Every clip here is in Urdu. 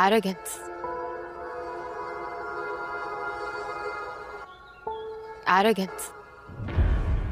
Arrogance. Arrogance.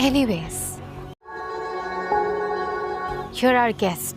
Anyways, you're our guest.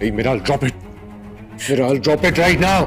Hey, Miral, drop it. Miral, drop it right now.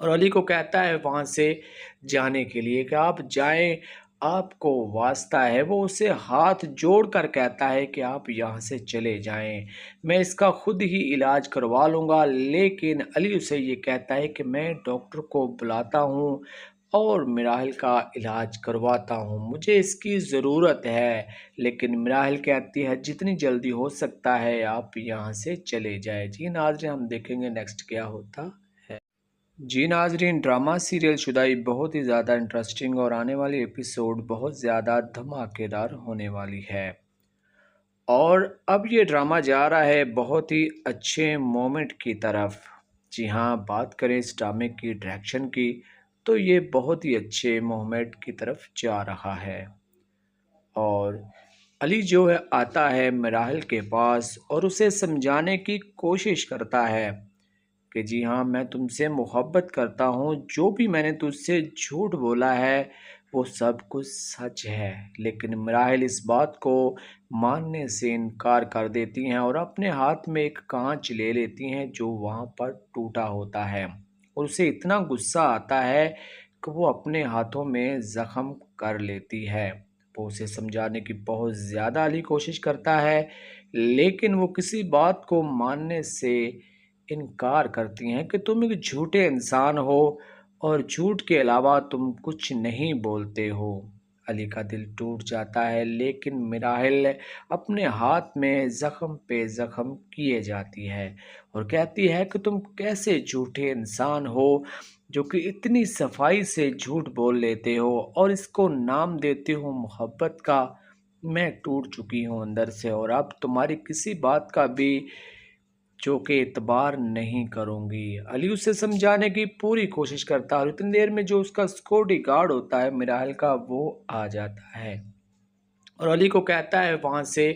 اور علی کو کہتا ہے وہاں سے جانے کے لیے کہ آپ جائیں، آپ کو واسطہ ہے۔ وہ اسے ہاتھ جوڑ کر کہتا ہے کہ آپ یہاں سے چلے جائیں، میں اس کا خود ہی علاج کروا لوں گا۔ لیکن علی اسے یہ کہتا ہے کہ میں ڈاکٹر کو بلاتا ہوں اور مراحل کا علاج کرواتا ہوں، مجھے اس کی ضرورت ہے۔ لیکن مراحل کہتی ہے جتنی جلدی ہو سکتا ہے آپ یہاں سے چلے جائیں۔ جی ناظرین، ہم دیکھیں گے نیکسٹ کیا ہوتا ہے۔ جی ناظرین، ڈرامہ سیریل شدائی بہت ہی زیادہ انٹرسٹنگ اور آنے والی ایپیسوڈ بہت زیادہ دھماکے دار ہونے والی ہے۔ اور اب یہ ڈرامہ جا رہا ہے بہت ہی اچھے مومنٹ کی طرف۔ جی ہاں، بات کریں اس ڈرامے کی ڈائریکشن کی تو یہ بہت ہی اچھے مومنٹ کی طرف جا رہا ہے۔ اور علی جو ہے آتا ہے مراحل کے پاس اور اسے سمجھانے کی کوشش کرتا ہے کہ جی ہاں، میں تم سے محبت کرتا ہوں، جو بھی میں نے تجھ سے جھوٹ بولا ہے وہ سب کچھ سچ ہے۔ لیکن مراحل اس بات کو ماننے سے انکار کر دیتی ہیں اور اپنے ہاتھ میں ایک کانچ لے لیتی ہیں جو وہاں پر ٹوٹا ہوتا ہے، اور اسے اتنا غصہ آتا ہے کہ وہ اپنے ہاتھوں میں زخم کر لیتی ہے۔ وہ اسے سمجھانے کی بہت زیادہ علی کوشش کرتا ہے، لیکن وہ کسی بات کو ماننے سے انکار کرتی ہیں کہ تم ایک جھوٹے انسان ہو اور جھوٹ کے علاوہ تم کچھ نہیں بولتے ہو۔ علی کا دل ٹوٹ جاتا ہے، لیکن مراحل اپنے ہاتھ میں زخم پہ زخم کیے جاتی ہے اور کہتی ہے کہ تم کیسے جھوٹے انسان ہو جو کہ اتنی صفائی سے جھوٹ بول لیتے ہو اور اس کو نام دیتے ہو محبت کا۔ میں ٹوٹ چکی ہوں اندر سے اور اب تمہاری کسی بات کا بھی جو کہ اعتبار نہیں کروں گی۔ علی اسے سمجھانے کی پوری کوشش کرتا ہے اور اتنی دیر میں جو اس کا سیکورٹی گارڈ ہوتا ہے مراحل کا، وہ آ جاتا ہے اور علی کو کہتا ہے وہاں سے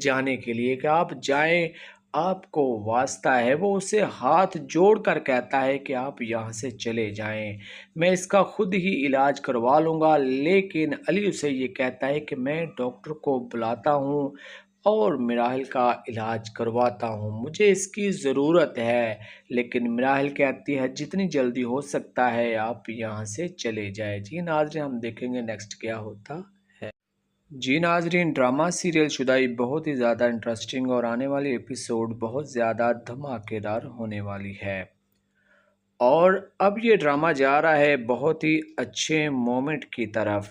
جانے کے لیے کہ آپ جائیں، آپ کو واسطہ ہے۔ وہ اسے ہاتھ جوڑ کر کہتا ہے کہ آپ یہاں سے چلے جائیں، میں اس کا خود ہی علاج کروا لوں گا۔ لیکن علی اسے یہ کہتا ہے کہ میں ڈاکٹر کو بلاتا ہوں اور مراحل کا علاج کرواتا ہوں، مجھے اس کی ضرورت ہے۔ لیکن مراحل کہتی ہے جتنی جلدی ہو سکتا ہے آپ یہاں سے چلے جائیں۔ جی ناظرین، ہم دیکھیں گے نیکسٹ کیا ہوتا ہے۔ جی ناظرین، ڈرامہ سیریل شدائی بہت ہی زیادہ انٹرسٹنگ اور آنے والی ایپیسوڈ بہت زیادہ دھماکے دار ہونے والی ہے۔ اور اب یہ ڈرامہ جا رہا ہے بہت ہی اچھے مومنٹ کی طرف۔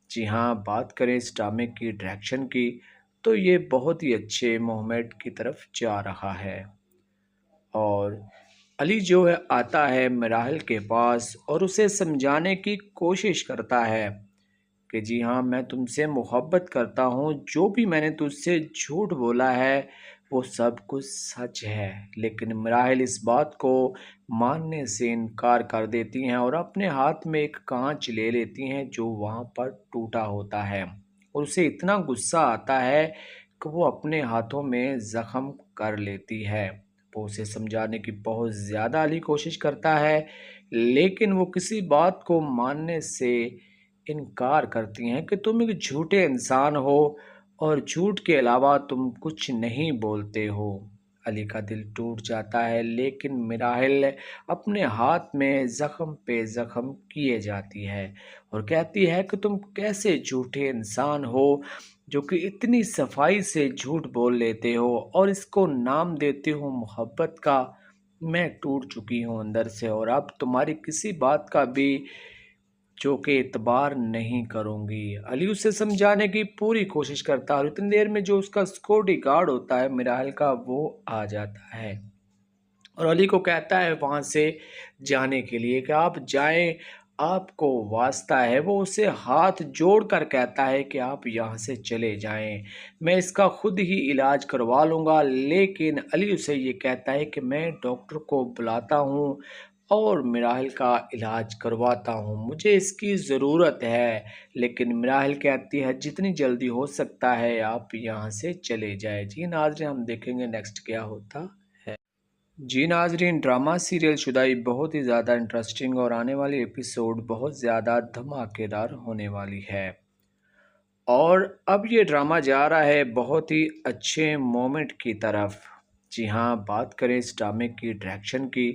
جی ہاں، بات کریں اس ڈرامے کی ڈائریکشن کی تو یہ بہت ہی اچھے مومنٹ کی طرف جا رہا ہے۔ اور علی جو ہے آتا ہے مراحل کے پاس اور اسے سمجھانے کی کوشش کرتا ہے کہ جی ہاں، میں تم سے محبت کرتا ہوں، جو بھی میں نے تجھ سے جھوٹ بولا ہے وہ سب کچھ سچ ہے۔ لیکن مراحل اس بات کو ماننے سے انکار کر دیتی ہیں اور اپنے ہاتھ میں ایک کانچ لے لیتی ہیں جو وہاں پر ٹوٹا ہوتا ہے، اور اسے اتنا غصہ آتا ہے کہ وہ اپنے ہاتھوں میں زخم کر لیتی ہے۔ وہ اسے سمجھانے کی بہت زیادہ علی کوشش کرتا ہے، لیکن وہ کسی بات کو ماننے سے انکار کرتی ہیں کہ تم ایک جھوٹے انسان ہو اور جھوٹ کے علاوہ تم کچھ نہیں بولتے ہو۔ علی کا دل ٹوٹ جاتا ہے، لیکن مراحل اپنے ہاتھ میں زخم پہ زخم کیے جاتی ہے اور کہتی ہے کہ تم کیسے جھوٹے انسان ہو جو کہ اتنی صفائی سے جھوٹ بول لیتے ہو اور اس کو نام دیتے ہو محبت کا۔ میں ٹوٹ چکی ہوں اندر سے اور اب تمہاری کسی بات کا بھی جو کہ اعتبار نہیں کروں گی۔ علی اسے سمجھانے کی پوری کوشش کرتا ہے اور اتنی دیر میں جو اس کا سیکورٹی گارڈ ہوتا ہے مراحل کا، وہ آ جاتا ہے اور علی کو کہتا ہے وہاں سے جانے کے لیے کہ آپ جائیں، آپ کو واسطہ ہے۔ وہ اسے ہاتھ جوڑ کر کہتا ہے کہ آپ یہاں سے چلے جائیں، میں اس کا خود ہی علاج کروا لوں گا۔ لیکن علی اسے یہ کہتا ہے کہ میں ڈاکٹر کو بلاتا ہوں اور مراحل کا علاج کرواتا ہوں، مجھے اس کی ضرورت ہے۔ لیکن مراحل کہتی ہے جتنی جلدی ہو سکتا ہے آپ یہاں سے چلے جائیں۔ جی ناظرین، ہم دیکھیں گے نیکسٹ کیا ہوتا ہے۔ جی ناظرین، ڈرامہ سیریل شدائی بہت ہی زیادہ انٹرسٹنگ اور آنے والی ایپیسوڈ بہت زیادہ دھماکے دار ہونے والی ہے۔ اور اب یہ ڈرامہ جا رہا ہے بہت ہی اچھے مومنٹ کی طرف۔ جی ہاں، بات کریں اس ڈرامے کی ڈائریکشن کی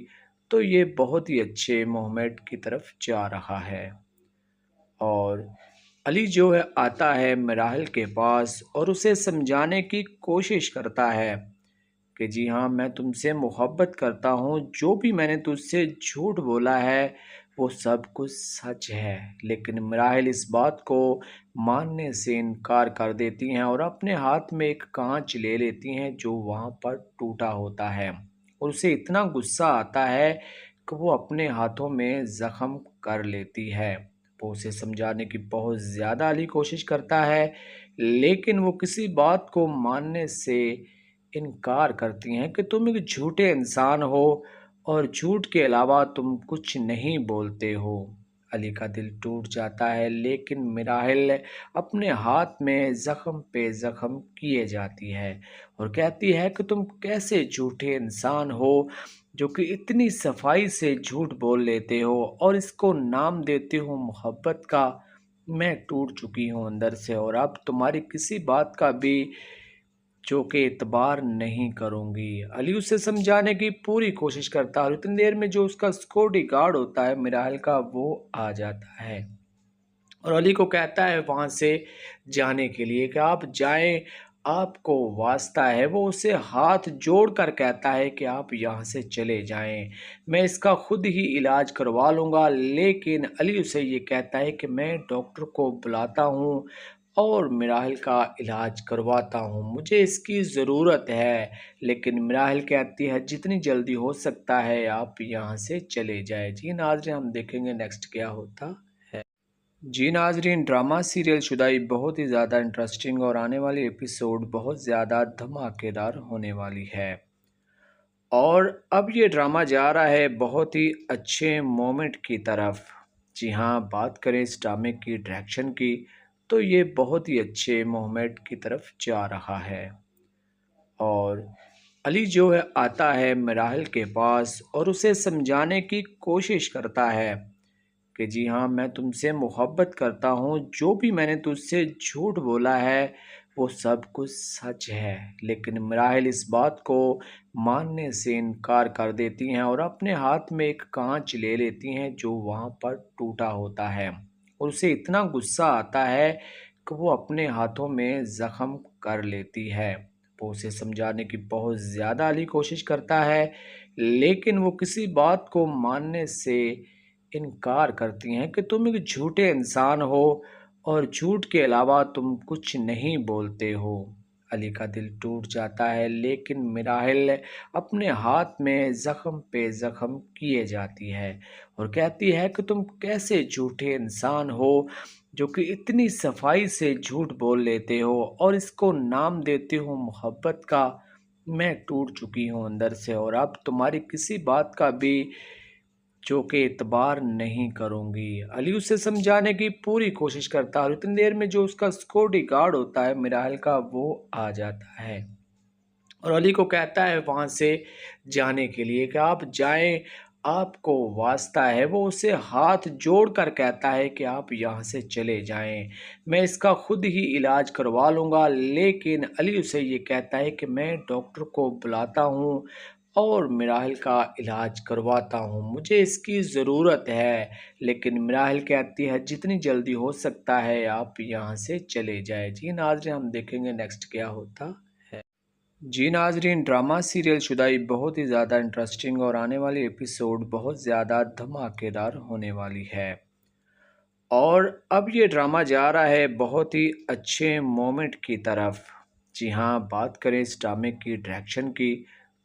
تو یہ بہت ہی اچھے مومنٹ کی طرف جا رہا ہے۔ اور علی جو ہے آتا ہے مراحل کے پاس اور اسے سمجھانے کی کوشش کرتا ہے کہ جی ہاں میں تم سے محبت کرتا ہوں، جو بھی میں نے تجھ سے جھوٹ بولا ہے وہ سب کچھ سچ ہے، لیکن مراحل اس بات کو ماننے سے انکار کر دیتی ہیں اور اپنے ہاتھ میں ایک کانچ لے لیتی ہیں جو وہاں پر ٹوٹا ہوتا ہے، اور اسے اتنا غصہ آتا ہے کہ وہ اپنے ہاتھوں میں زخم کر لیتی ہے۔ وہ اسے سمجھانے کی بہت زیادہ علی کوشش کرتا ہے، لیکن وہ کسی بات کو ماننے سے انکار کرتی ہیں کہ تم ایک جھوٹے انسان ہو اور جھوٹ کے علاوہ تم کچھ نہیں بولتے ہو۔ علی کا دل ٹوٹ جاتا ہے، لیکن مراحل اپنے ہاتھ میں زخم پہ زخم کیے جاتی ہے اور کہتی ہے کہ تم کیسے جھوٹے انسان ہو جو کہ اتنی صفائی سے جھوٹ بول لیتے ہو اور اس کو نام دیتے ہو محبت کا۔ میں ٹوٹ چکی ہوں اندر سے اور اب تمہاری کسی بات کا بھی جو کہ اعتبار نہیں کروں گی۔ علی اسے سمجھانے کی پوری کوشش کرتا ہے اور اتنی دیر میں جو اس کا سیکورٹی گارڈ ہوتا ہے مراحل کا وہ آ جاتا ہے اور علی کو کہتا ہے وہاں سے جانے کے لیے کہ آپ جائیں، آپ کو واسطہ ہے۔ وہ اسے ہاتھ جوڑ کر کہتا ہے کہ آپ یہاں سے چلے جائیں، میں اس کا خود ہی علاج کروا لوں گا، لیکن علی اسے یہ کہتا ہے کہ میں ڈاکٹر کو بلاتا ہوں اور مراحل کا علاج کرواتا ہوں، مجھے اس کی ضرورت ہے۔ لیکن مراحل کہتی ہے جتنی جلدی ہو سکتا ہے آپ یہاں سے چلے جائیں۔ جی ناظرین، ہم دیکھیں گے نیکسٹ کیا ہوتا ہے۔ جی ناظرین، ڈرامہ سیریل شدائی بہت ہی زیادہ انٹرسٹنگ اور آنے والی ایپیسوڈ بہت زیادہ دھماکے دار ہونے والی ہے، اور اب یہ ڈرامہ جا رہا ہے بہت ہی اچھے مومنٹ کی طرف۔ جی ہاں، بات کریں اس ڈرامے کی ڈائریکشن کی تو یہ بہت ہی اچھے مومنٹ کی طرف جا رہا ہے، اور علی جو ہے آتا ہے مراحل کے پاس اور اسے سمجھانے کی کوشش کرتا ہے کہ جی ہاں میں تم سے محبت کرتا ہوں، جو بھی میں نے تجھ سے جھوٹ بولا ہے وہ سب کچھ سچ ہے، لیکن مراحل اس بات کو ماننے سے انکار کر دیتی ہیں اور اپنے ہاتھ میں ایک کانچ لے لیتی ہیں جو وہاں پر ٹوٹا ہوتا ہے، اور اسے اتنا غصہ آتا ہے کہ وہ اپنے ہاتھوں میں زخم کر لیتی ہے۔ وہ اسے سمجھانے کی بہت زیادہ علی کوشش کرتا ہے، لیکن وہ کسی بات کو ماننے سے انکار کرتی ہیں کہ تم ایک جھوٹے انسان ہو اور جھوٹ کے علاوہ تم کچھ نہیں بولتے ہو۔ علی کا دل ٹوٹ جاتا ہے، لیکن مراحل اپنے ہاتھ میں زخم پہ زخم کیے جاتی ہے اور کہتی ہے کہ تم کیسے جھوٹے انسان ہو جو کہ اتنی صفائی سے جھوٹ بول لیتے ہو اور اس کو نام دیتے ہو محبت کا۔ میں ٹوٹ چکی ہوں اندر سے اور اب تمہاری کسی بات کا بھی جو کہ اعتبار نہیں کروں گی۔ علی اسے سمجھانے کی پوری کوشش کرتا ہے اور اتنی دیر میں جو اس کا سیکورٹی گارڈ ہوتا ہے مراحل کا وہ آ جاتا ہے اور علی کو کہتا ہے وہاں سے جانے کے لیے کہ آپ جائیں، آپ کو واسطہ ہے۔ وہ اسے ہاتھ جوڑ کر کہتا ہے کہ آپ یہاں سے چلے جائیں، میں اس کا خود ہی علاج کروا لوں گا، لیکن علی اسے یہ کہتا ہے کہ میں ڈاکٹر کو بلاتا ہوں اور مراحل کا علاج کرواتا ہوں، مجھے اس کی ضرورت ہے۔ لیکن مراحل کہتی ہے جتنی جلدی ہو سکتا ہے آپ یہاں سے چلے جائیں۔ جی ناظرین، ہم دیکھیں گے نیکسٹ کیا ہوتا ہے۔ جی ناظرین، ڈرامہ سیریل شدائی بہت ہی زیادہ انٹرسٹنگ اور آنے والی ایپیسوڈ بہت زیادہ دھماکے دار ہونے والی ہے، اور اب یہ ڈرامہ جا رہا ہے بہت ہی اچھے مومنٹ کی طرف۔ جی ہاں، بات کریں اس ڈرامے کی ڈائریکشن کی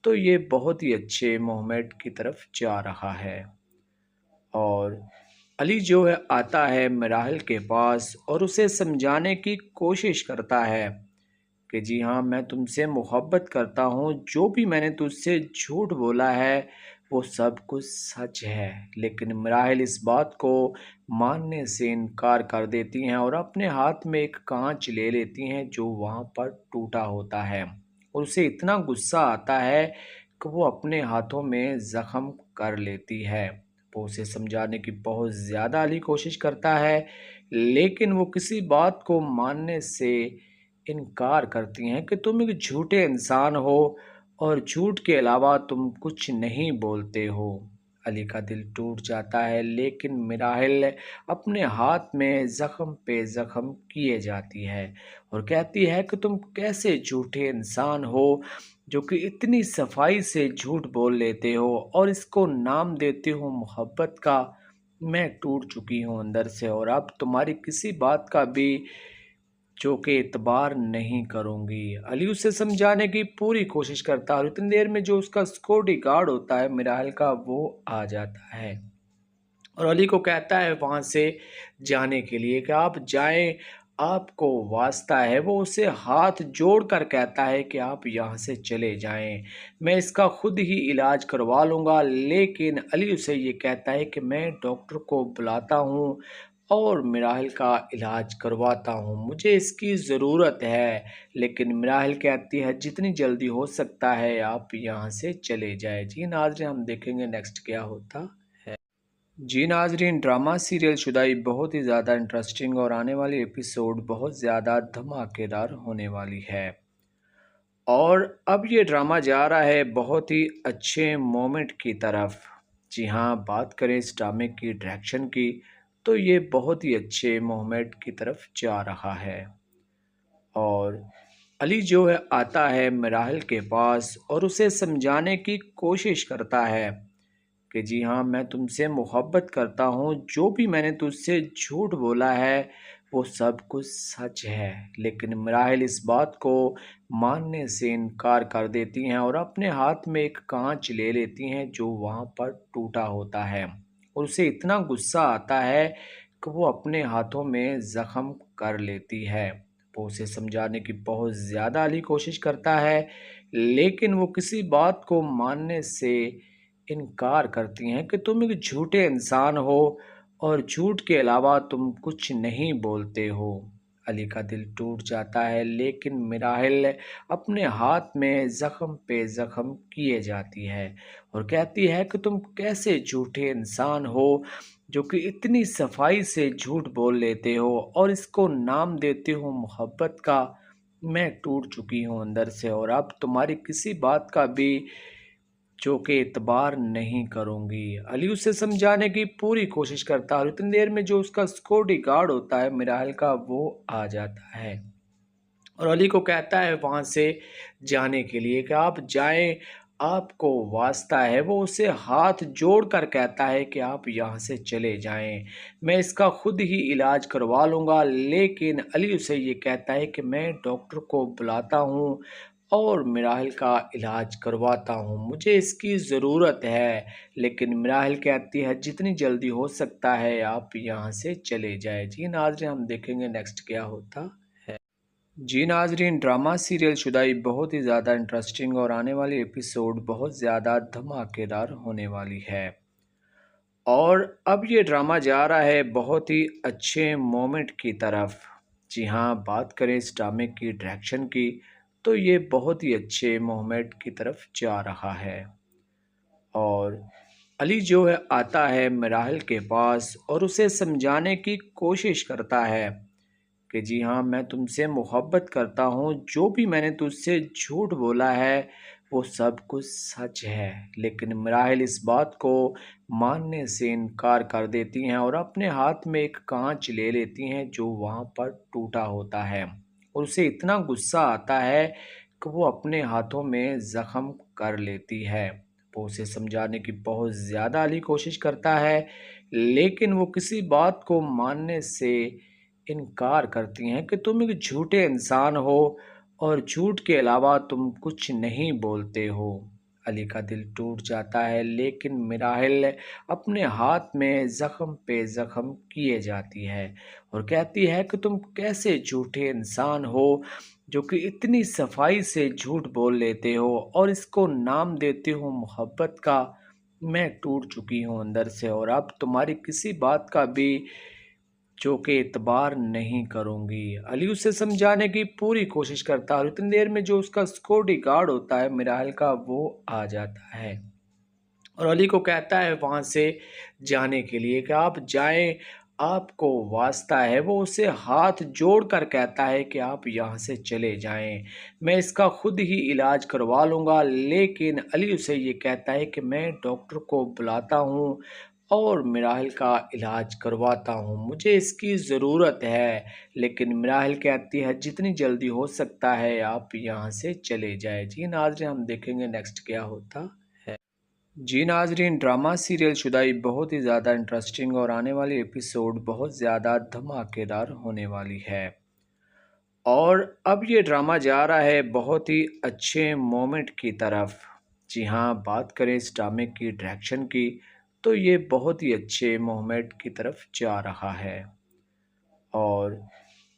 تو یہ بہت ہی اچھے مومنٹ کی طرف جا رہا ہے، اور علی جو ہے آتا ہے مراحل کے پاس اور اسے سمجھانے کی کوشش کرتا ہے کہ جی ہاں میں تم سے محبت کرتا ہوں، جو بھی میں نے تجھ سے جھوٹ بولا ہے وہ سب کچھ سچ ہے، لیکن مراحل اس بات کو ماننے سے انکار کر دیتی ہیں اور اپنے ہاتھ میں ایک کانچ لے لیتی ہیں جو وہاں پر ٹوٹا ہوتا ہے، اور اسے اتنا غصہ آتا ہے کہ وہ اپنے ہاتھوں میں زخم کر لیتی ہے۔ وہ اسے سمجھانے کی بہت زیادہ علی کوشش کرتا ہے، لیکن وہ کسی بات کو ماننے سے انکار کرتی ہیں کہ تم ایک جھوٹے انسان ہو اور جھوٹ کے علاوہ تم کچھ نہیں بولتے ہو۔ علی کا دل ٹوٹ جاتا ہے لیکن مراحل اپنے ہاتھ میں زخم پہ زخم کیے جاتی ہے اور کہتی ہے کہ تم کیسے جھوٹے انسان ہو جو کہ اتنی صفائی سے جھوٹ بول لیتے ہو اور اس کو نام دیتے ہو محبت کا۔ میں ٹوٹ چکی ہوں اندر سے اور اب تمہاری کسی بات کا بھی جو کہ اعتبار نہیں کروں گی۔ علی اسے سمجھانے کی پوری کوشش کرتا ہے اور اتنی دیر میں جو اس کا سیکورٹی گارڈ ہوتا ہے مراحل کا وہ آ جاتا ہے اور علی کو کہتا ہے وہاں سے جانے کے لیے کہ آپ جائیں، آپ کو واسطہ ہے۔ وہ اسے ہاتھ جوڑ کر کہتا ہے کہ آپ یہاں سے چلے جائیں، میں اس کا خود ہی علاج کروا لوں گا، لیکن علی اسے یہ کہتا ہے کہ میں ڈاکٹر کو بلاتا ہوں اور مراحل کا علاج کرواتا ہوں، مجھے اس کی ضرورت ہے۔ لیکن مراحل کہتی ہے جتنی جلدی ہو سکتا ہے آپ یہاں سے چلے جائیں۔ جی ناظرین، ہم دیکھیں گے نیکسٹ کیا ہوتا ہے۔ جی ناظرین، ڈرامہ سیریل شدائی بہت ہی زیادہ انٹرسٹنگ اور آنے والی ایپیسوڈ بہت زیادہ دھماکے دار ہونے والی ہے، اور اب یہ ڈرامہ جا رہا ہے بہت ہی اچھے مومنٹ کی طرف۔ جی ہاں، بات کریں اس ڈرامے کی ڈائریکشن کی تو یہ بہت ہی اچھے مومنٹ کی طرف جا رہا ہے، اور علی جو ہے آتا ہے مراحل کے پاس اور اسے سمجھانے کی کوشش کرتا ہے کہ جی ہاں میں تم سے محبت کرتا ہوں، جو بھی میں نے تجھ سے جھوٹ بولا ہے وہ سب کچھ سچ ہے۔ لیکن مراحل اس بات کو ماننے سے انکار کر دیتی ہیں اور اپنے ہاتھ میں ایک کانچ لے لیتی ہیں جو وہاں پر ٹوٹا ہوتا ہے، اور اسے اتنا غصہ آتا ہے کہ وہ اپنے ہاتھوں میں زخم کر لیتی ہے۔ وہ اسے سمجھانے کی بہت زیادہ علی کوشش کرتا ہے لیکن وہ کسی بات کو ماننے سے انکار کرتی ہیں کہ تم ایک جھوٹے انسان ہو اور جھوٹ کے علاوہ تم کچھ نہیں بولتے ہو۔ علی کا دل ٹوٹ جاتا ہے لیکن مراحل اپنے ہاتھ میں زخم پہ زخم کیے جاتی ہے اور کہتی ہے کہ تم کیسے جھوٹے انسان ہو جو کہ اتنی صفائی سے جھوٹ بول لیتے ہو اور اس کو نام دیتے ہو محبت کا۔ میں ٹوٹ چکی ہوں اندر سے اور اب تمہاری کسی بات کا بھی جو کہ اعتبار نہیں کروں گی۔ علی اسے سمجھانے کی پوری کوشش کرتا ہے اور اتنی دیر میں جو اس کا سیکورٹی گارڈ ہوتا ہے مراحل کا وہ آ جاتا ہے اور علی کو کہتا ہے وہاں سے جانے کے لیے کہ آپ جائیں، آپ کو واسطہ ہے۔ وہ اسے ہاتھ جوڑ کر کہتا ہے کہ آپ یہاں سے چلے جائیں، میں اس کا خود ہی علاج کروا لوں گا، لیکن علی اسے یہ کہتا ہے کہ میں ڈاکٹر کو بلاتا ہوں اور مراحل کا علاج کرواتا ہوں، مجھے اس کی ضرورت ہے۔ لیکن مراحل کہتی ہے جتنی جلدی ہو سکتا ہے آپ یہاں سے چلے جائیں۔ جی ناظرین، ہم دیکھیں گے نیکسٹ کیا ہوتا ہے۔ جی ناظرین، ڈرامہ سیریل شدائی بہت ہی زیادہ انٹرسٹنگ اور آنے والی ایپیسوڈ بہت زیادہ دھماکے دار ہونے والی ہے، اور اب یہ ڈرامہ جا رہا ہے بہت ہی اچھے مومنٹ کی طرف۔ جی ہاں، بات کریں اس ڈرامے کی ڈائریکشن کی تو یہ بہت ہی اچھے مومنٹ کی طرف جا رہا ہے، اور علی جو ہے آتا ہے مراحل کے پاس اور اسے سمجھانے کی کوشش کرتا ہے کہ جی ہاں میں تم سے محبت کرتا ہوں، جو بھی میں نے تجھ سے جھوٹ بولا ہے وہ سب کچھ سچ ہے۔ لیکن مراحل اس بات کو ماننے سے انکار کر دیتی ہیں اور اپنے ہاتھ میں ایک کانچ لے لیتی ہیں جو وہاں پر ٹوٹا ہوتا ہے، اور اسے اتنا غصہ آتا ہے کہ وہ اپنے ہاتھوں میں زخم کر لیتی ہے۔ وہ اسے سمجھانے کی بہت زیادہ علی کوشش کرتا ہے لیکن وہ کسی بات کو ماننے سے انکار کرتی ہیں کہ تم ایک جھوٹے انسان ہو اور جھوٹ کے علاوہ تم کچھ نہیں بولتے ہو۔ علی کا دل ٹوٹ جاتا ہے لیکن مراحل اپنے ہاتھ میں زخم پہ زخم کیے جاتی ہے اور کہتی ہے کہ تم کیسے جھوٹے انسان ہو جو کہ اتنی صفائی سے جھوٹ بول لیتے ہو اور اس کو نام دیتے ہو محبت کا۔ میں ٹوٹ چکی ہوں اندر سے اور اب تمہاری کسی بات کا بھی جو کہ اعتبار نہیں کروں گی۔ علی اسے سمجھانے کی پوری کوشش کرتا ہے اور اتنی دیر میں جو اس کا سیکورٹی گارڈ ہوتا ہے مراحل کا وہ آ جاتا ہے اور علی کو کہتا ہے وہاں سے جانے کے لیے کہ آپ جائیں، آپ کو واسطہ ہے وہ اسے ہاتھ جوڑ کر کہتا ہے کہ آپ یہاں سے چلے جائیں، میں اس کا خود ہی علاج کروا لوں گا، لیکن علی اسے یہ کہتا ہے کہ میں ڈاکٹر کو بلاتا ہوں اور مراحل کا علاج کرواتا ہوں، مجھے اس کی ضرورت ہے، لیکن مراحل کہتی ہے جتنی جلدی ہو سکتا ہے آپ یہاں سے چلے جائیں۔ جی ناظرین، ہم دیکھیں گے نیکسٹ کیا ہوتا ہے۔ جی ناظرین، ڈرامہ سیریل شدائی بہت ہی زیادہ انٹرسٹنگ اور آنے والی ایپیسوڈ بہت زیادہ دھماکے دار ہونے والی ہے، اور اب یہ ڈرامہ جا رہا ہے بہت ہی اچھے مومنٹ کی طرف۔ جی ہاں، بات کریں اس ڈرامے کی ڈائریکشن کی تو یہ بہت ہی اچھے مومنٹ کی طرف جا رہا ہے، اور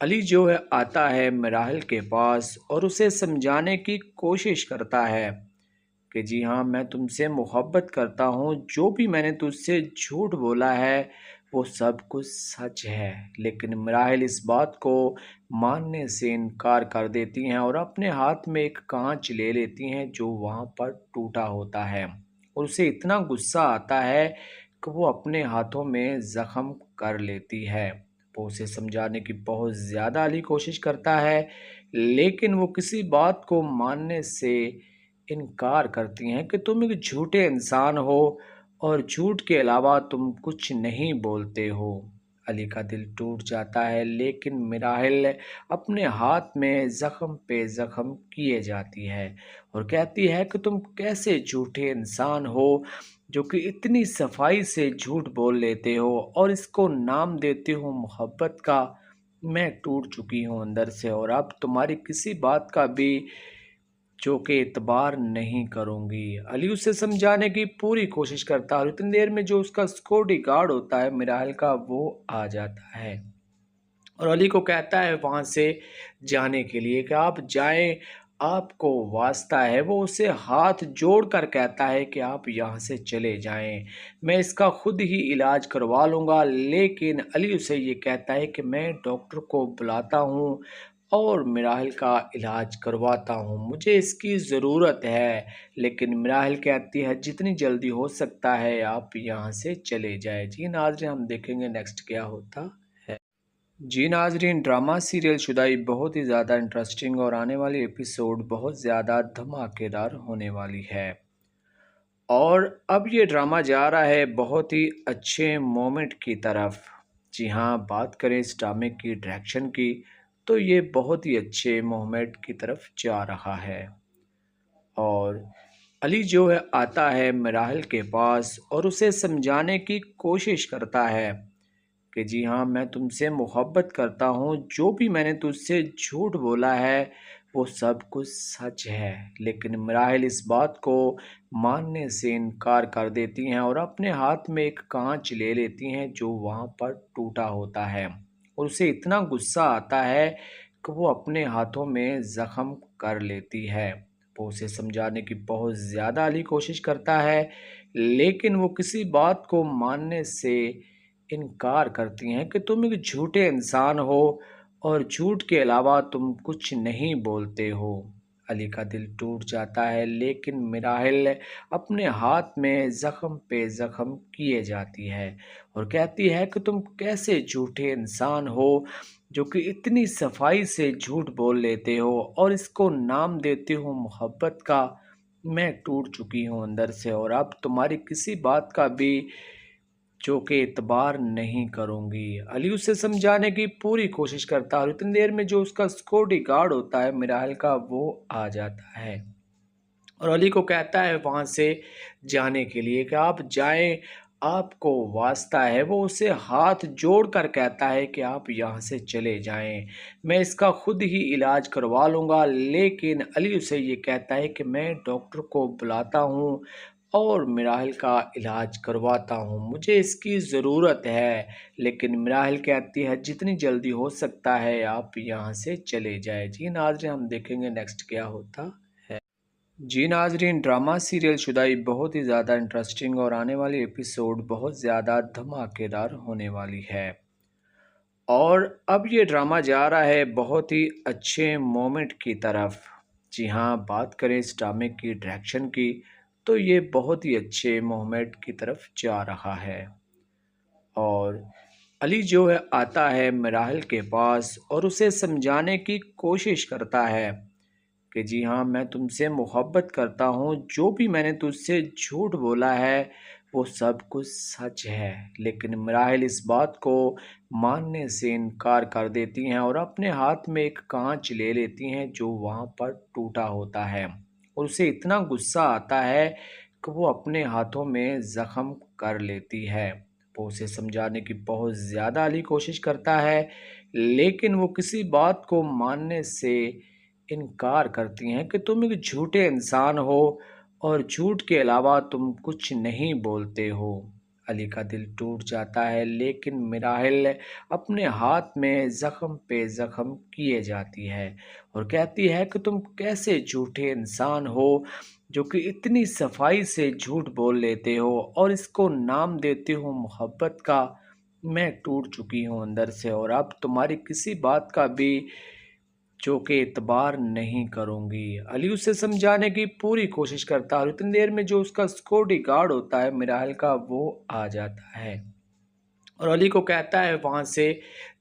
علی جو ہے آتا ہے مراحل کے پاس اور اسے سمجھانے کی کوشش کرتا ہے کہ جی ہاں، میں تم سے محبت کرتا ہوں، جو بھی میں نے تجھ سے جھوٹ بولا ہے وہ سب کچھ سچ ہے، لیکن مراحل اس بات کو ماننے سے انکار کر دیتی ہیں اور اپنے ہاتھ میں ایک کانچ لے لیتی ہیں جو وہاں پر ٹوٹا ہوتا ہے، اور اسے اتنا غصہ آتا ہے کہ وہ اپنے ہاتھوں میں زخم کر لیتی ہے۔ وہ اسے سمجھانے کی بہت زیادہ علی کوشش کرتا ہے، لیکن وہ کسی بات کو ماننے سے انکار کرتی ہیں کہ تم ایک جھوٹے انسان ہو اور جھوٹ کے علاوہ تم کچھ نہیں بولتے ہو۔ علی کا دل ٹوٹ جاتا ہے، لیکن مراحل اپنے ہاتھ میں زخم پہ زخم کیے جاتی ہے اور کہتی ہے کہ تم کیسے جھوٹے انسان ہو جو کہ اتنی صفائی سے جھوٹ بول لیتے ہو اور اس کو نام دیتے ہو محبت کا۔ میں ٹوٹ چکی ہوں اندر سے اور اب تمہاری کسی بات کا بھی جو کہ اعتبار نہیں کروں گی۔ علی اسے سمجھانے کی پوری کوشش کرتا ہے اور اتنی دیر میں جو اس کا سیکورٹی گارڈ ہوتا ہے مراحل کا وہ آ جاتا ہے اور علی کو کہتا ہے وہاں سے جانے کے لیے کہ آپ جائیں، آپ کو واسطہ ہے، وہ اسے ہاتھ جوڑ کر کہتا ہے کہ آپ یہاں سے چلے جائیں، میں اس کا خود ہی علاج کروا لوں گا، لیکن علی اسے یہ کہتا ہے کہ میں ڈاکٹر کو بلاتا ہوں اور مراحل کا علاج کرواتا ہوں، مجھے اس کی ضرورت ہے، لیکن مراحل کہتی ہے جتنی جلدی ہو سکتا ہے آپ یہاں سے چلے جائیں۔ جی ناظرین، ہم دیکھیں گے نیکسٹ کیا ہوتا ہے۔ جی ناظرین، ڈرامہ سیریل شدائی بہت ہی زیادہ انٹرسٹنگ اور آنے والی ایپیسوڈ بہت زیادہ دھماکے دار ہونے والی ہے، اور اب یہ ڈرامہ جا رہا ہے بہت ہی اچھے مومنٹ کی طرف۔ جی ہاں، بات کریں اس ڈرامے کی ڈائریکشن کی تو یہ بہت ہی اچھے مومنٹ کی طرف جا رہا ہے، اور علی جو ہے آتا ہے مراحل کے پاس اور اسے سمجھانے کی کوشش کرتا ہے کہ جی ہاں، میں تم سے محبت کرتا ہوں، جو بھی میں نے تجھ سے جھوٹ بولا ہے وہ سب کچھ سچ ہے، لیکن مراحل اس بات کو ماننے سے انکار کر دیتی ہیں اور اپنے ہاتھ میں ایک کانچ لے لیتی ہیں جو وہاں پر ٹوٹا ہوتا ہے، اور اسے اتنا غصہ آتا ہے کہ وہ اپنے ہاتھوں میں زخم کر لیتی ہے۔ وہ اسے سمجھانے کی بہت زیادہ علی کوشش کرتا ہے، لیکن وہ کسی بات کو ماننے سے انکار کرتی ہیں کہ تم ایک جھوٹے انسان ہو اور جھوٹ کے علاوہ تم کچھ نہیں بولتے ہو۔ علی کا دل ٹوٹ جاتا ہے، لیکن مراحل اپنے ہاتھ میں زخم پہ زخم کیے جاتی ہے اور کہتی ہے کہ تم کیسے جھوٹے انسان ہو جو کہ اتنی صفائی سے جھوٹ بول لیتے ہو اور اس کو نام دیتے ہو محبت کا۔ میں ٹوٹ چکی ہوں اندر سے اور اب تمہاری کسی بات کا بھی جو کہ اعتبار نہیں کروں گی۔ علی اسے سمجھانے کی پوری کوشش کرتا ہے اور اتنی دیر میں جو اس کا سیکورٹی گارڈ ہوتا ہے مراحل کا وہ آ جاتا ہے اور علی کو کہتا ہے وہاں سے جانے کے لیے کہ آپ جائیں، آپ کو واسطہ ہے، وہ اسے ہاتھ جوڑ کر کہتا ہے کہ آپ یہاں سے چلے جائیں، میں اس کا خود ہی علاج کروا لوں گا، لیکن علی اسے یہ کہتا ہے کہ میں ڈاکٹر کو بلاتا ہوں اور مراحل کا علاج کرواتا ہوں، مجھے اس کی ضرورت ہے، لیکن مراحل کہتی ہے جتنی جلدی ہو سکتا ہے آپ یہاں سے چلے جائیں۔ جی ناظرین، ہم دیکھیں گے نیکسٹ کیا ہوتا ہے۔ جی ناظرین، ڈرامہ سیریل شدائی بہت ہی زیادہ انٹرسٹنگ اور آنے والی ایپیسوڈ بہت زیادہ دھماکے دار ہونے والی ہے، اور اب یہ ڈرامہ جا رہا ہے بہت ہی اچھے مومنٹ کی طرف۔ جی ہاں، بات کریں اس ڈرامے کی ڈائریکشن کی تو یہ بہت ہی اچھے مومنٹ کی طرف جا رہا ہے، اور علی جو ہے آتا ہے مراحل کے پاس اور اسے سمجھانے کی کوشش کرتا ہے کہ جی ہاں میں تم سے محبت کرتا ہوں، جو بھی میں نے تجھ سے جھوٹ بولا ہے وہ سب کچھ سچ ہے، لیکن مراحل اس بات کو ماننے سے انکار کر دیتی ہیں اور اپنے ہاتھ میں ایک کانچ لے لیتی ہیں جو وہاں پر ٹوٹا ہوتا ہے، اور اسے اتنا غصہ آتا ہے کہ وہ اپنے ہاتھوں میں زخم کر لیتی ہے۔ وہ اسے سمجھانے کی بہت زیادہ علی کوشش کرتا ہے، لیکن وہ کسی بات کو ماننے سے انکار کرتی ہیں کہ تم ایک جھوٹے انسان ہو اور جھوٹ کے علاوہ تم کچھ نہیں بولتے ہو۔ علی کا دل ٹوٹ جاتا ہے، لیکن مراحل اپنے ہاتھ میں زخم پہ زخم کیے جاتی ہے اور کہتی ہے کہ تم کیسے جھوٹے انسان ہو جو کہ اتنی صفائی سے جھوٹ بول لیتے ہو اور اس کو نام دیتے ہو محبت کا۔ میں ٹوٹ چکی ہوں اندر سے اور اب تمہاری کسی بات کا بھی جو کہ اعتبار نہیں کروں گی۔ علی اسے سمجھانے کی پوری کوشش کرتا ہے اور اتنی دیر میں جو اس کا سیکورٹی گارڈ ہوتا ہے مراحل کا وہ آ جاتا ہے اور علی کو کہتا ہے وہاں سے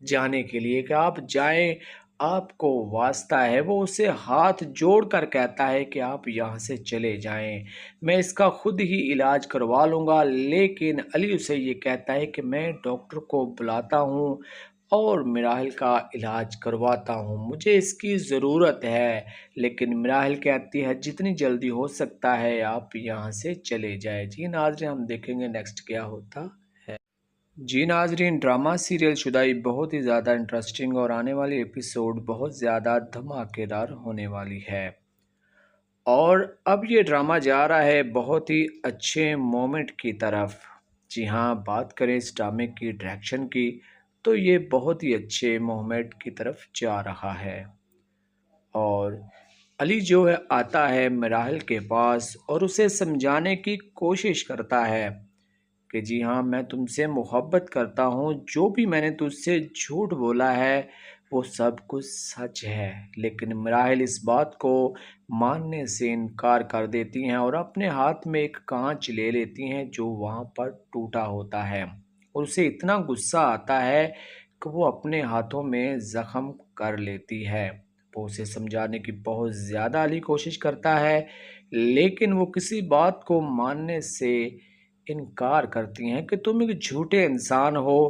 جانے کے لیے کہ آپ جائیں، آپ کو واسطہ ہے۔ وہ اسے ہاتھ جوڑ کر کہتا ہے کہ آپ یہاں سے چلے جائیں، میں اس کا خود ہی علاج کروا لوں گا، لیکن علی اسے یہ کہتا ہے کہ میں ڈاکٹر کو بلاتا ہوں اور مراحل کا علاج کرواتا ہوں، مجھے اس کی ضرورت ہے۔ لیکن مراحل کہتی ہے جتنی جلدی ہو سکتا ہے آپ یہاں سے چلے جائیں۔ جی ناظرین، ہم دیکھیں گے نیکسٹ کیا ہوتا ہے۔ جی ناظرین، ڈرامہ سیریل شدائی بہت ہی زیادہ انٹرسٹنگ اور آنے والی ایپیسوڈ بہت زیادہ دھماکے دار ہونے والی ہے، اور اب یہ ڈرامہ جا رہا ہے بہت ہی اچھے مومنٹ کی طرف۔ جی ہاں، بات کریں اس ڈرامے کی ڈائریکشن کی تو یہ بہت ہی اچھے مومنٹ کی طرف جا رہا ہے، اور علی جو ہے آتا ہے مراحل کے پاس اور اسے سمجھانے کی کوشش کرتا ہے کہ جی ہاں میں تم سے محبت کرتا ہوں، جو بھی میں نے تجھ سے جھوٹ بولا ہے وہ سب کچھ سچ ہے، لیکن مراحل اس بات کو ماننے سے انکار کر دیتی ہیں اور اپنے ہاتھ میں ایک کانچ لے لیتی ہیں جو وہاں پر ٹوٹا ہوتا ہے، اور اسے اتنا غصہ آتا ہے کہ وہ اپنے ہاتھوں میں زخم کر لیتی ہے۔ وہ اسے سمجھانے کی بہت زیادہ علی کوشش کرتا ہے، لیکن وہ کسی بات کو ماننے سے انکار کرتی ہیں کہ تم ایک جھوٹے انسان ہو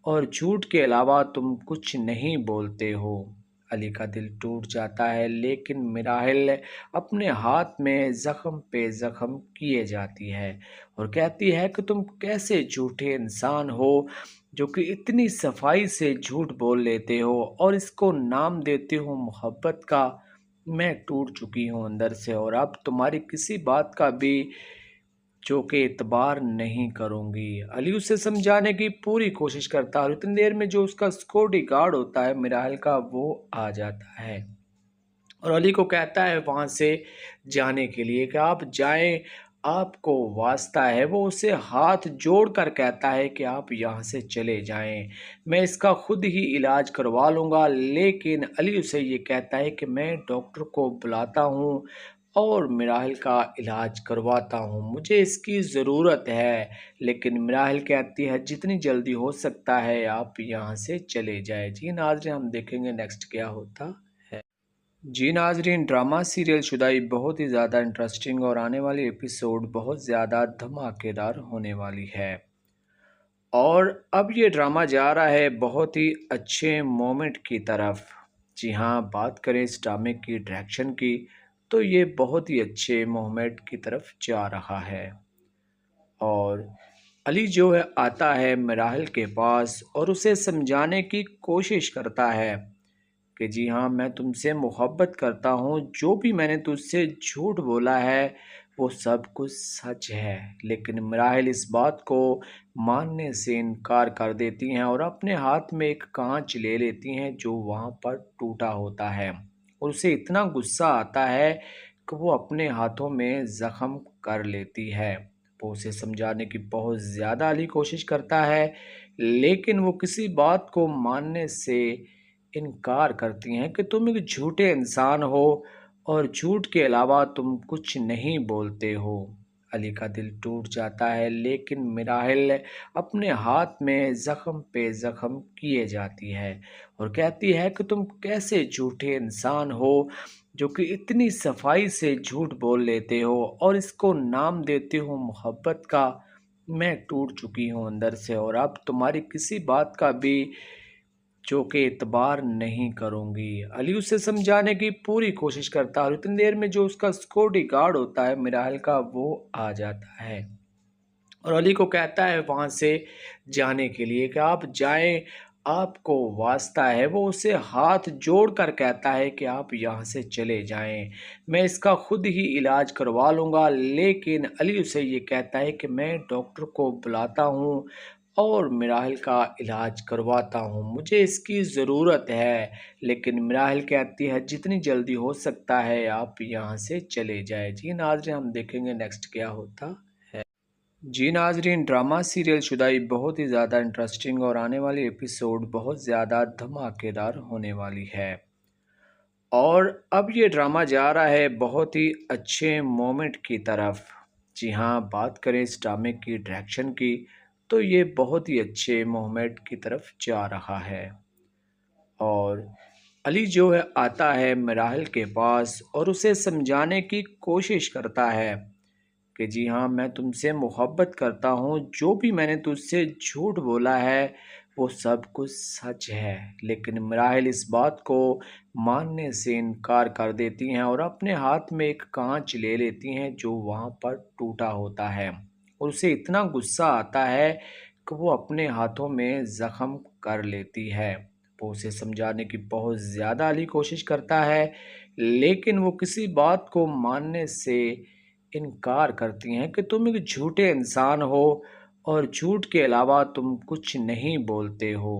اور جھوٹ کے علاوہ تم کچھ نہیں بولتے ہو۔ علی کا دل ٹوٹ جاتا ہے، لیکن مراحل اپنے ہاتھ میں زخم پہ زخم کیے جاتی ہے اور کہتی ہے کہ تم کیسے جھوٹے انسان ہو جو کہ اتنی صفائی سے جھوٹ بول لیتے ہو اور اس کو نام دیتے ہو محبت کا۔ میں ٹوٹ چکی ہوں اندر سے اور اب تمہاری کسی بات کا بھی جو کہ اعتبار نہیں کروں گی۔ علی اسے سمجھانے کی پوری کوشش کرتا ہے اور اتنی دیر میں جو اس کا سیکورٹی گارڈ ہوتا ہے مراحل کا وہ آ جاتا ہے اور علی کو کہتا ہے وہاں سے جانے کے لیے کہ آپ جائیں، آپ کو واسطہ ہے۔ وہ اسے ہاتھ جوڑ کر کہتا ہے کہ آپ یہاں سے چلے جائیں، میں اس کا خود ہی علاج کروا لوں گا، لیکن علی اسے یہ کہتا ہے کہ میں ڈاکٹر کو بلاتا ہوں اور مراحل کا علاج کرواتا ہوں، مجھے اس کی ضرورت ہے۔ لیکن مراحل کہتی ہے جتنی جلدی ہو سکتا ہے آپ یہاں سے چلے جائیں۔ جی ناظرین، ہم دیکھیں گے نیکسٹ کیا ہوتا ہے۔ جی ناظرین، ڈرامہ سیریل شدائی بہت ہی زیادہ انٹرسٹنگ اور آنے والی ایپیسوڈ بہت زیادہ دھماکے دار ہونے والی ہے، اور اب یہ ڈرامہ جا رہا ہے بہت ہی اچھے مومنٹ کی طرف۔ جی ہاں، بات کریں اس ڈرامے کی ڈائریکشن کی تو یہ بہت ہی اچھے مومنٹ کی طرف جا رہا ہے، اور علی جو ہے آتا ہے مراحل کے پاس اور اسے سمجھانے کی کوشش کرتا ہے کہ جی ہاں میں تم سے محبت کرتا ہوں، جو بھی میں نے تجھ سے جھوٹ بولا ہے وہ سب کچھ سچ ہے، لیکن مراحل اس بات کو ماننے سے انکار کر دیتی ہیں اور اپنے ہاتھ میں ایک کانچ لے لیتی ہیں جو وہاں پر ٹوٹا ہوتا ہے، اور اسے اتنا غصہ آتا ہے کہ وہ اپنے ہاتھوں میں زخم کر لیتی ہے۔ وہ اسے سمجھانے کی بہت زیادہ علی کوشش کرتا ہے، لیکن وہ کسی بات کو ماننے سے انکار کرتی ہیں کہ تم ایک جھوٹے انسان ہو اور جھوٹ کے علاوہ تم کچھ نہیں بولتے ہو۔ علی کا دل ٹوٹ جاتا ہے لیکن مراحل اپنے ہاتھ میں زخم پہ زخم کیے جاتی ہے اور کہتی ہے کہ تم کیسے جھوٹے انسان ہو جو کہ اتنی صفائی سے جھوٹ بول لیتے ہو اور اس کو نام دیتے ہو محبت کا۔ میں ٹوٹ چکی ہوں اندر سے اور اب تمہاری کسی بات کا بھی جو کہ اعتبار نہیں کروں گی۔ علی اسے سمجھانے کی پوری کوشش کرتا ہے اور اتنی دیر میں جو اس کا سیکورٹی گارڈ ہوتا ہے مراحل کا وہ آ جاتا ہے اور علی کو کہتا ہے وہاں سے جانے کے لیے کہ آپ جائیں، آپ کو واسطہ ہے۔ وہ اسے ہاتھ جوڑ کر کہتا ہے کہ آپ یہاں سے چلے جائیں، میں اس کا خود ہی علاج کروا لوں گا، لیکن علی اسے یہ کہتا ہے کہ میں ڈاکٹر کو بلاتا ہوں اور مراحل کا علاج کرواتا ہوں، مجھے اس کی ضرورت ہے۔ لیکن مراحل کہتی ہے جتنی جلدی ہو سکتا ہے آپ یہاں سے چلے جائیں۔ جی ناظرین، ہم دیکھیں گے نیکسٹ کیا ہوتا ہے۔ جی ناظرین، ڈرامہ سیریل شدائی بہت ہی زیادہ انٹرسٹنگ اور آنے والی ایپیسوڈ بہت زیادہ دھماکے دار ہونے والی ہے، اور اب یہ ڈرامہ جا رہا ہے بہت ہی اچھے مومنٹ کی طرف۔ جی ہاں، بات کریں اس ڈرامے کی ڈائریکشن کی تو یہ بہت ہی اچھے مومنٹ کی طرف جا رہا ہے، اور علی جو ہے آتا ہے مراحل کے پاس اور اسے سمجھانے کی کوشش کرتا ہے کہ جی ہاں میں تم سے محبت کرتا ہوں، جو بھی میں نے تجھ سے جھوٹ بولا ہے وہ سب کچھ سچ ہے۔ لیکن مراحل اس بات کو ماننے سے انکار کر دیتی ہیں اور اپنے ہاتھ میں ایک کانچ لے لیتی ہیں جو وہاں پر ٹوٹا ہوتا ہے، اور اسے اتنا غصہ آتا ہے کہ وہ اپنے ہاتھوں میں زخم کر لیتی ہے۔ وہ اسے سمجھانے کی بہت زیادہ علی کوشش کرتا ہے لیکن وہ کسی بات کو ماننے سے انکار کرتی ہیں کہ تم ایک جھوٹے انسان ہو اور جھوٹ کے علاوہ تم کچھ نہیں بولتے ہو۔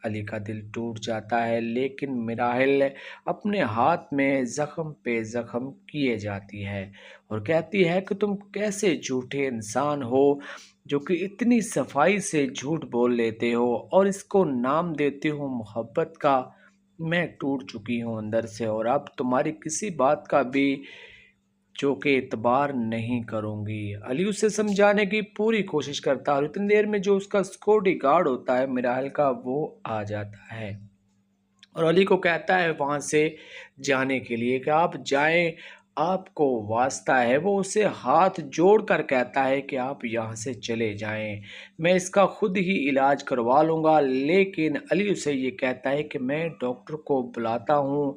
علی کا دل ٹوٹ جاتا ہے لیکن مراحل اپنے ہاتھ میں زخم پہ زخم کیے جاتی ہے اور کہتی ہے کہ تم کیسے جھوٹے انسان ہو جو کہ اتنی صفائی سے جھوٹ بول لیتے ہو اور اس کو نام دیتے ہو محبت کا۔ میں ٹوٹ چکی ہوں اندر سے اور اب تمہاری کسی بات کا بھی جو کہ اعتبار نہیں کروں گی۔ علی اسے سمجھانے کی پوری کوشش کرتا ہے اور اتنی دیر میں جو اس کا سیکورٹی گارڈ ہوتا ہے مراحل کا وہ آ جاتا ہے اور علی کو کہتا ہے وہاں سے جانے کے لیے کہ آپ جائیں، آپ کو واسطہ ہے۔ وہ اسے ہاتھ جوڑ کر کہتا ہے کہ آپ یہاں سے چلے جائیں، میں اس کا خود ہی علاج کروا لوں گا، لیکن علی اسے یہ کہتا ہے کہ میں ڈاکٹر کو بلاتا ہوں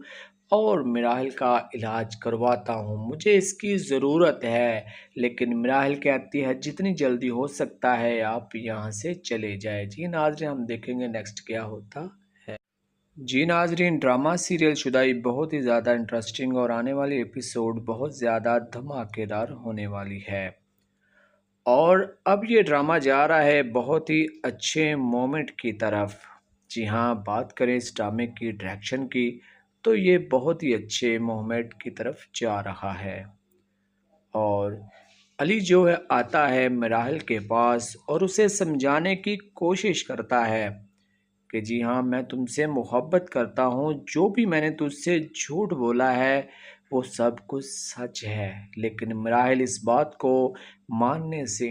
اور مراحل کا علاج کرواتا ہوں، مجھے اس کی ضرورت ہے۔ لیکن مراحل کہتی ہے جتنی جلدی ہو سکتا ہے آپ یہاں سے چلے جائیں۔ جی ناظرین، ہم دیکھیں گے نیکسٹ کیا ہوتا ہے۔ جی ناظرین، ڈرامہ سیریل شدائی بہت ہی زیادہ انٹرسٹنگ اور آنے والی ایپیسوڈ بہت زیادہ دھماکے دار ہونے والی ہے، اور اب یہ ڈرامہ جا رہا ہے بہت ہی اچھے مومنٹ کی طرف۔ جی ہاں، بات کریں اس ڈرامے کی ڈائریکشن کی تو یہ بہت ہی اچھے مومنٹ کی طرف جا رہا ہے، اور علی جو ہے آتا ہے مراحل کے پاس اور اسے سمجھانے کی کوشش کرتا ہے کہ جی ہاں میں تم سے محبت کرتا ہوں، جو بھی میں نے تجھ سے جھوٹ بولا ہے وہ سب کچھ سچ ہے۔ لیکن مراحل اس بات کو ماننے سے